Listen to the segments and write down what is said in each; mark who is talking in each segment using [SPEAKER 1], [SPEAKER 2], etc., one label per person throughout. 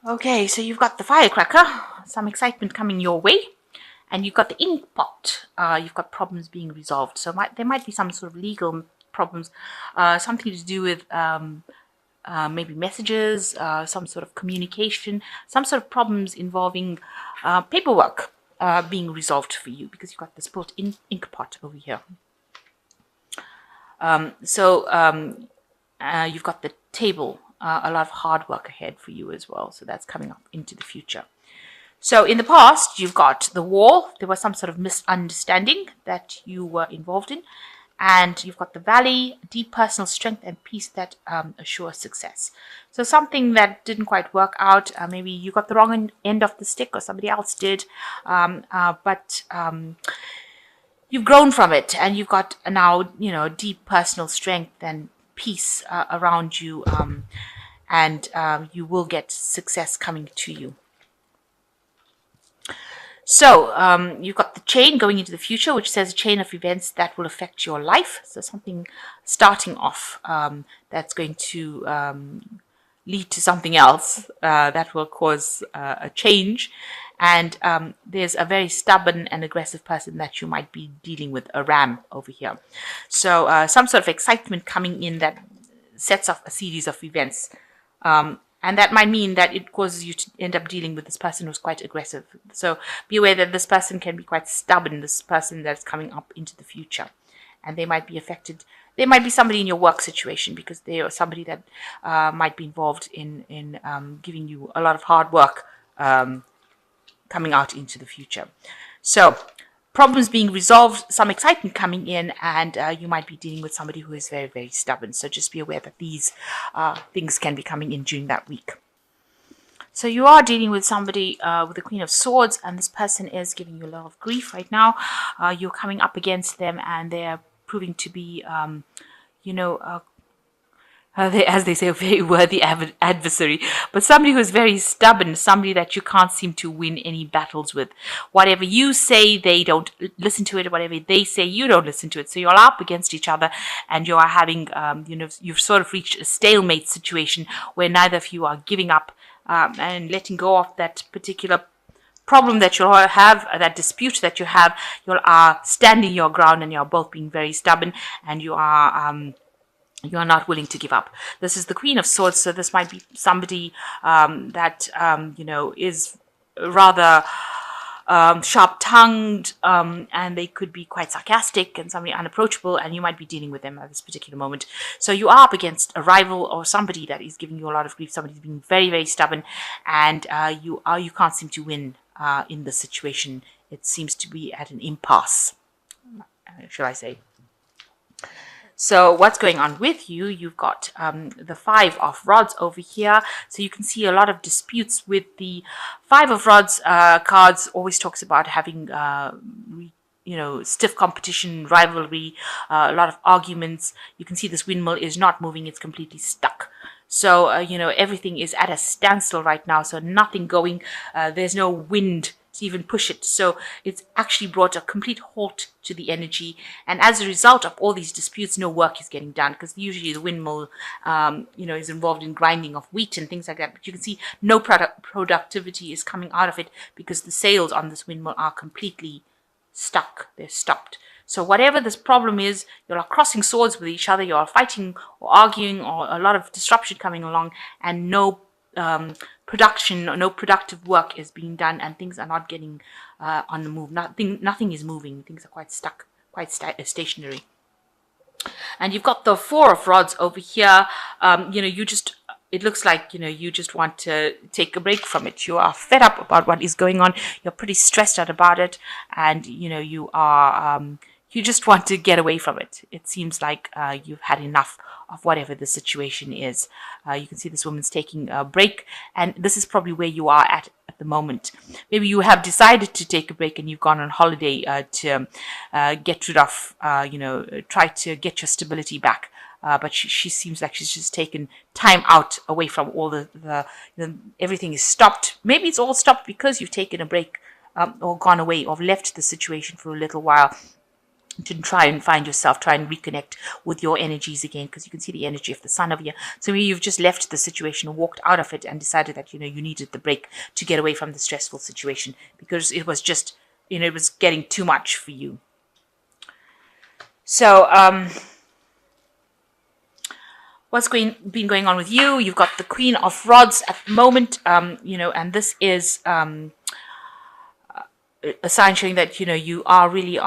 [SPEAKER 1] Okay, so you've got the firecracker, some excitement coming your way, and you've got the ink pot. You've got problems being resolved. So there might be some sort of legal problems, something to do with maybe messages, some sort of communication, some sort of problems involving paperwork being resolved for you because you've got this built ink pot over here. You've got the table, a lot of hard work ahead for you as well. So that's coming up into the future. So in the past, you've got the wall. There was some sort of misunderstanding that you were involved in. And you've got the valley, deep personal strength and peace that assure success. So something that didn't quite work out, maybe you got the wrong end of the stick or somebody else did, but you've grown from it and you've got now, deep personal strength and peace around you, and you will get success coming to you. So you've got the chain going into the future, which says a chain of events that will affect your life. So something starting off that's going to lead to something else that will cause a change. And there's a very stubborn and aggressive person that you might be dealing with, a ram over here. So some sort of excitement coming in that sets off a series of events. And that might mean that it causes you to end up dealing with this person who's quite aggressive. So be aware that this person can be quite stubborn, this person that's coming up into the future. And they might be affected. There might be somebody in your work situation because they are somebody that might be involved in giving you a lot of hard work coming out into the future. So problems being resolved, some excitement coming in, and you might be dealing with somebody who is very, very stubborn. So just be aware that these things can be coming in during that week. So you are dealing with somebody with the Queen of Swords, and this person is giving you a lot of grief right now. You're coming up against them, and they're proving to be, as they say, a very worthy adversary, but somebody who's very stubborn, somebody that you can't seem to win any battles with. Whatever you say, they don't listen to it. Whatever they say, you don't listen to it. So you're up against each other, and you are having, you've sort of reached a stalemate situation where neither of you are giving up and letting go of that particular problem that you have, that dispute that you have. You are standing your ground, and you're both being very stubborn, and you are not willing to give up. This is the Queen of Swords, so this might be somebody that is rather sharp-tongued, and they could be quite sarcastic and somebody unapproachable, and you might be dealing with them at this particular moment. So you are up against a rival or somebody that is giving you a lot of grief. Somebody's being very, very stubborn, and you can't seem to win in this situation. It seems to be at an impasse, shall I say. So what's going on with you? You've got the Five of Rods over here. So you can see a lot of disputes with the Five of Rods cards. Always talks about having, stiff competition, rivalry, a lot of arguments. You can see this windmill is not moving. It's completely stuck. So, everything is at a standstill right now. So nothing going. There's no wind to even push it. So it's actually brought a complete halt to the energy. And as a result of all these disputes, no work is getting done, because usually the windmill, is involved in grinding of wheat and things like that. But you can see no productivity is coming out of it because the sails on this windmill are completely stuck. They're stopped. So whatever this problem is, you are crossing swords with each other, you are fighting or arguing, or a lot of disruption coming along, and no production or no productive work is being done, and things are not getting on the move. Nothing is moving. Things are quite stuck, quite stationary. And you've got the Four of Rods over here. It looks like, you just want to take a break from it. You are fed up about what is going on. You're pretty stressed out about it. And, you are, you just want to get away from it. It seems like you've had enough of whatever the situation is. You can see this woman's taking a break. And this is probably where you are at the moment. Maybe you have decided to take a break and you've gone on holiday to get rid of, try to get your stability back. But she seems like she's just taken time out away from all the everything is stopped. Maybe it's all stopped because you've taken a break or gone away or left the situation for a little while. to try and find yourself, try and reconnect with your energies again, because you can see the energy of the sun over here. So maybe you've just left the situation, walked out of it, and decided that, you know, you needed the break to get away from the stressful situation because it was just, you know, it was getting too much for you. So, what's been going on with you? You've got the Queen of Rods at the moment, you know, and this is a sign showing that, you know, you are really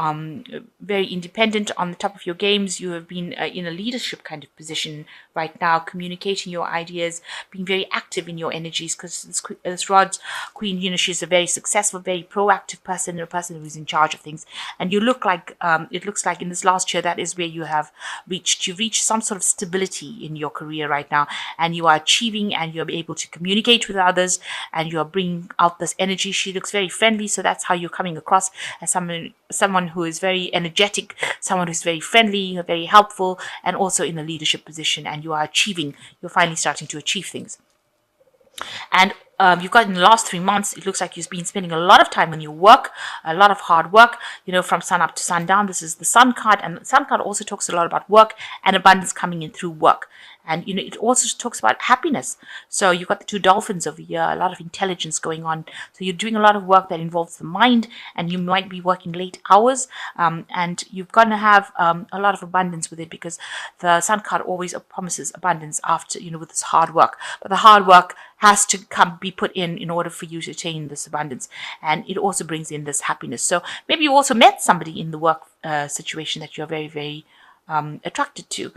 [SPEAKER 1] very independent, on the top of your games. You have been in a leadership kind of position right now, communicating your ideas, being very active in your energies, because this Rod's Queen, you know, she's a very successful, very proactive person, a person who's in charge of things. And you look like, it looks like in this last year, that is where you have reached. You've reached some sort of stability in your career right now, and you are achieving, and you're able to communicate with others, and you are bringing out this energy. She looks very friendly, so that's how you're coming across, as someone who is very energetic, someone who's very friendly, very helpful, and also in a leadership position. And you are achieving, you're finally starting to achieve things. And you've got, in the last 3 months, it looks like you've been spending a lot of time on your work, a lot of hard work, you know, from sun up to sundown. This is the Sun card, and the Sun card also talks a lot about work and abundance coming in through work. And, you know, it also talks about happiness. So you've got the 2 dolphins over here, a lot of intelligence going on. So you're doing a lot of work that involves the mind, and you might be working late hours. And you're going to have a lot of abundance with it, because the Sun card always promises abundance after, you know, with this hard work. But the hard work has to be put in order for you to attain this abundance. And it also brings in this happiness. So maybe you also met somebody in the work situation that you're very, very attracted to.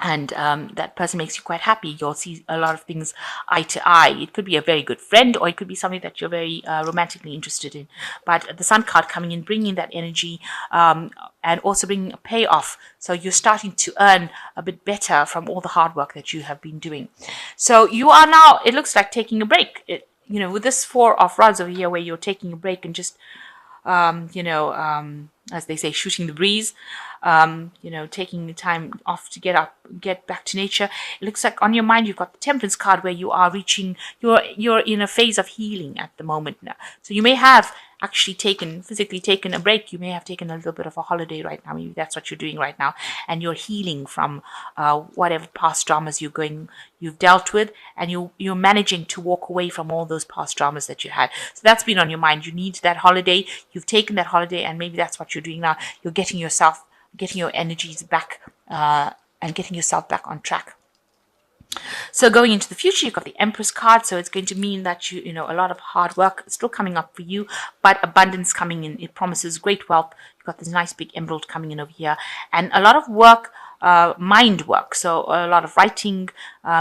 [SPEAKER 1] And that person makes you quite happy. You'll see a lot of things eye to eye. It could be a very good friend, or it could be something that you're very romantically interested in. But the Sun card coming in, bringing that energy, and also bringing a payoff. So you're starting to earn a bit better from all the hard work that you have been doing. So you are now, it looks like, taking a break. You know, with this 4 of Rods over here, where you're taking a break and just, you know, as they say, shooting the breeze, you know, taking the time off to get back to nature. It looks like on your mind you've got the Temperance card, where you are reaching, you're in a phase of healing at the moment now. So you may have actually physically taken a break. You may have taken a little bit of a holiday right now. Maybe that's what you're doing right now, and you're healing from whatever past dramas you've dealt with, and you're managing to walk away from all those past dramas that you had. So that's been on your mind. You need that holiday. You've taken that holiday, and maybe that's what you're doing now. You're getting your energies back, and getting yourself back on track. So going into the future, you've got the Empress card. So it's going to mean that you know, a lot of hard work still coming up for you, but abundance coming in. It promises great wealth. You've got this nice big emerald coming in over here, and a lot of work, mind work. So a lot of writing,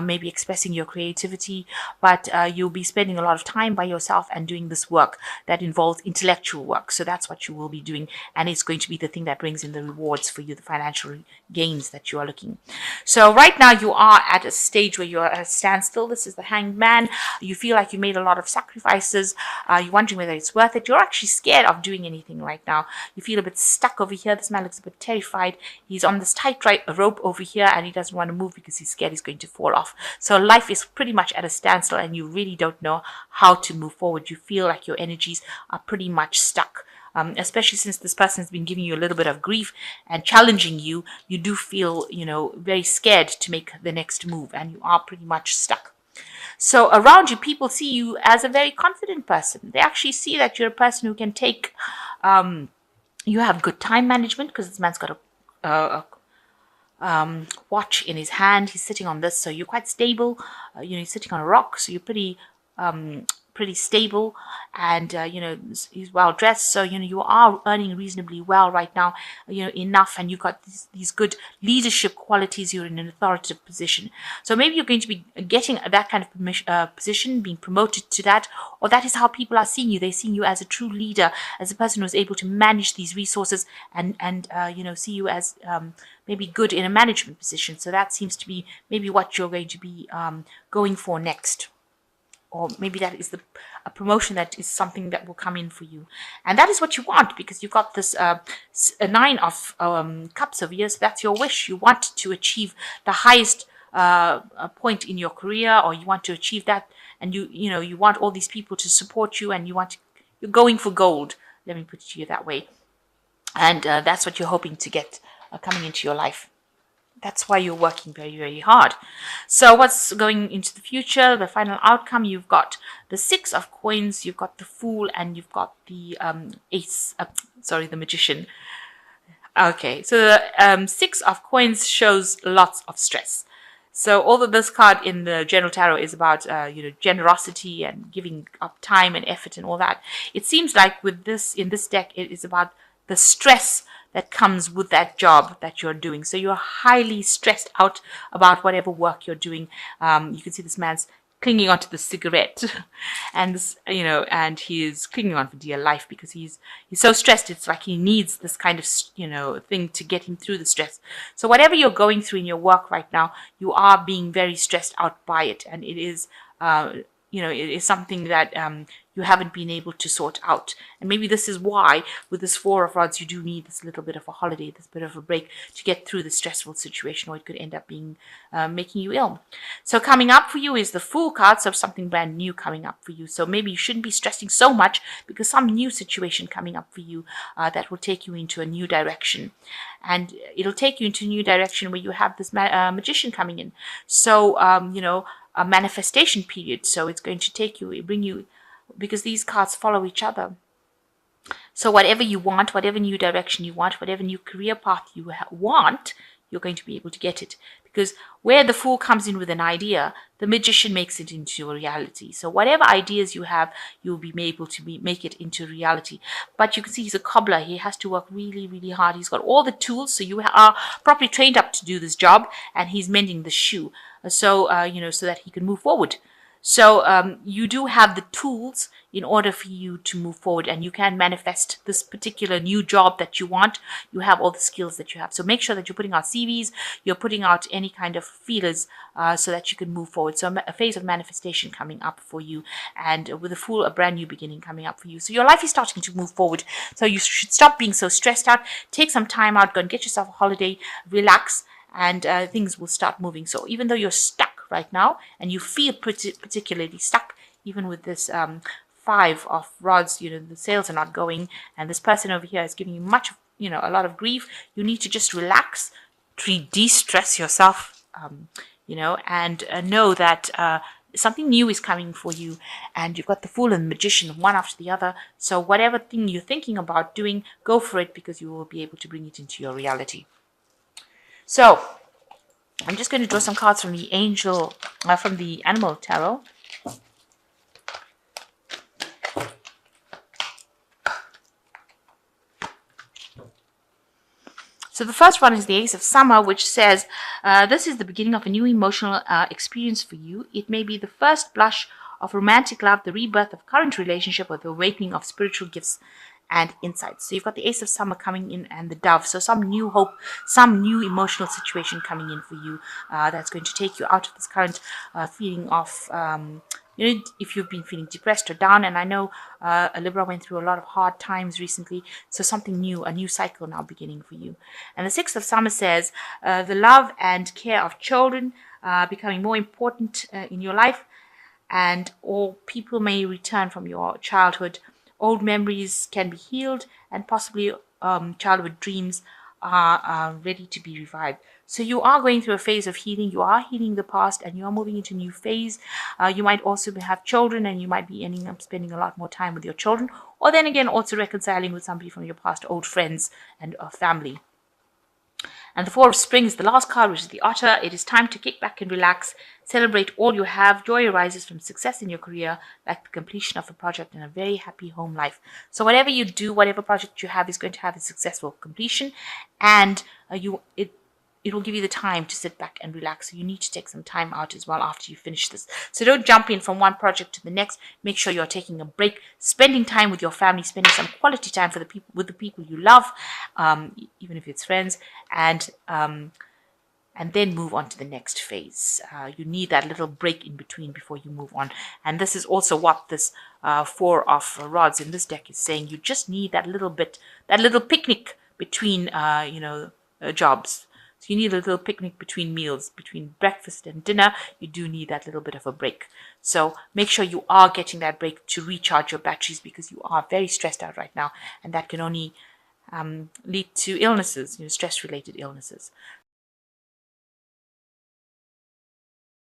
[SPEAKER 1] maybe expressing your creativity, but you'll be spending a lot of time by yourself and doing this work that involves intellectual work. So that's what you will be doing, and it's going to be the thing that brings in the rewards for you, the financial gains that you are looking. So right now you are at a stage where you're at a standstill. This is the Hanged Man. You feel like you made a lot of sacrifices. You're wondering whether it's worth it. You're actually scared of doing anything right now. You feel a bit stuck over here. This man looks a bit terrified. He's on this tight rope over here, and he doesn't want to move because he's scared he's going to fall off. So life is pretty much at a standstill, and you really don't know how to move forward. You feel like your energies are pretty much stuck. Especially since this person has been giving you a little bit of grief and challenging you, you do feel, you know, very scared to make the next move, and you are pretty much stuck. So around you, people see you as a very confident person. They actually see that you're a person who can take, you have good time management, because this man's got a watch in his hand. He's sitting on this, so you're quite stable. You know, he's sitting on a rock, so you're pretty stable, and you know, he's well dressed, so you know, you are earning reasonably well right now, you know, enough, and you've got these good leadership qualities. You're in an authoritative position, so maybe you're going to be getting that kind of position, being promoted to that, or that is how people are seeing you. They're seeing you as a true leader, as a person who's able to manage these resources, and you know, see you as maybe good in a management position. So that seems to be maybe what you're going to be going for next. Or maybe that is a promotion that is something that will come in for you. And that is what you want, because you've got this 9 of cups over here. So that's your wish. You want to achieve the highest point in your career, or you want to achieve that. And you know, you want all these people to support you, and you're going for gold. Let me put it to you that way. And that's what you're hoping to get coming into your life. That's why you're working very, very hard. So what's going into the future, the final outcome? You've got the 6 of coins, you've got the Fool, and you've got the the Magician. Okay, so the 6 of coins shows lots of stress. So although this card in the General Tarot is about generosity and giving up time and effort and all that, it seems like with this in this deck it is about the stress that comes with that job that you're doing. So you're highly stressed out about whatever work you're doing. You can see this man's clinging onto the cigarette and this, and he is clinging on for dear life because he's so stressed. It's like he needs this kind of thing to get him through the stress. So whatever you're going through in your work right now, you are being very stressed out by it, and it is it is something that you haven't been able to sort out. And maybe this is why with this 4 of Rods you do need this little bit of a holiday, this bit of a break to get through the stressful situation, or it could end up being making you ill. So coming up for you is the Fool card, so something brand new coming up for you. So maybe you shouldn't be stressing so much because some new situation coming up for you that will take you into a new direction. And it'll take you into a new direction where you have this magician coming in. So, a manifestation period. So it's going to bring you, because these cards follow each other. So whatever you want, whatever new direction you want, whatever new career path you want, you're going to be able to get it. Because where the Fool comes in with an idea, the Magician makes it into a reality. So whatever ideas you have, you'll be able to make it into reality. But you can see he's a cobbler. He has to work really, really hard. He's got all the tools. So you are properly trained up to do this job, and he's mending the shoe. So, so that he can move forward. So you do have the tools in order for you to move forward, and you can manifest this particular new job that you want. You have all the skills that you have. So make sure that you're putting out CVs, you're putting out any kind of feelers so that you can move forward. So a phase of manifestation coming up for you, and with the Fool, a brand new beginning coming up for you. So your life is starting to move forward. So you should stop being so stressed out. Take some time out, go and get yourself a holiday, relax, and things will start moving. So even though you're stuck right now and you feel particularly stuck, even with this 5 of Rods, the sales are not going, and this person over here is giving you a lot of grief, you need to just relax, de-stress yourself, and know that something new is coming for you, and you've got the Fool and the Magician, one after the other. So whatever thing you're thinking about doing, go for it, because you will be able to bring it into your reality. So I'm just going to draw some cards from the from the Animal Tarot. So the first one is the Ace of Summer, which says, this is the beginning of a new emotional experience for you. It may be the first blush of romantic love, the rebirth of current relationship, or the awakening of spiritual gifts and insights. So you've got the Ace of Summer coming in, and the Dove. So some new hope, some new emotional situation coming in for you that's going to take you out of this current feeling of if you've been feeling depressed or down. And I know Libra went through a lot of hard times recently, so something new, a new cycle now beginning for you. And the Six of Summer says the love and care of children becoming more important in your life, and all people may return from your childhood. Old memories can be healed, and possibly childhood dreams are ready to be revived. So you are going through a phase of healing. You are healing the past, and you are moving into a new phase. You might also have children, and you might be ending up spending a lot more time with your children, or then again also reconciling with somebody from your past, old friends and family. And the Four of Spring is the last card, which is the Otter. It is time to kick back and relax. Celebrate all you have. Joy arises from success in your career, like the completion of a project and a very happy home life. So whatever you do, whatever project you have is going to have a successful completion, and it will give you the time to sit back and relax. So you need to take some time out as well after you finish this. So don't jump in from one project to the next. Make sure you're taking a break, spending time with your family, spending some quality time with the people you love, even if it's friends, and then move on to the next phase. You need that little break in between before you move on. And this is also what this 4 of Rods in this deck is saying. You just need that little picnic between, jobs. So you need a little picnic between meals, between breakfast and dinner. You do need that little bit of a break. So make sure you are getting that break to recharge your batteries, because you are very stressed out right now, and that can only lead to illnesses, stress-related illnesses.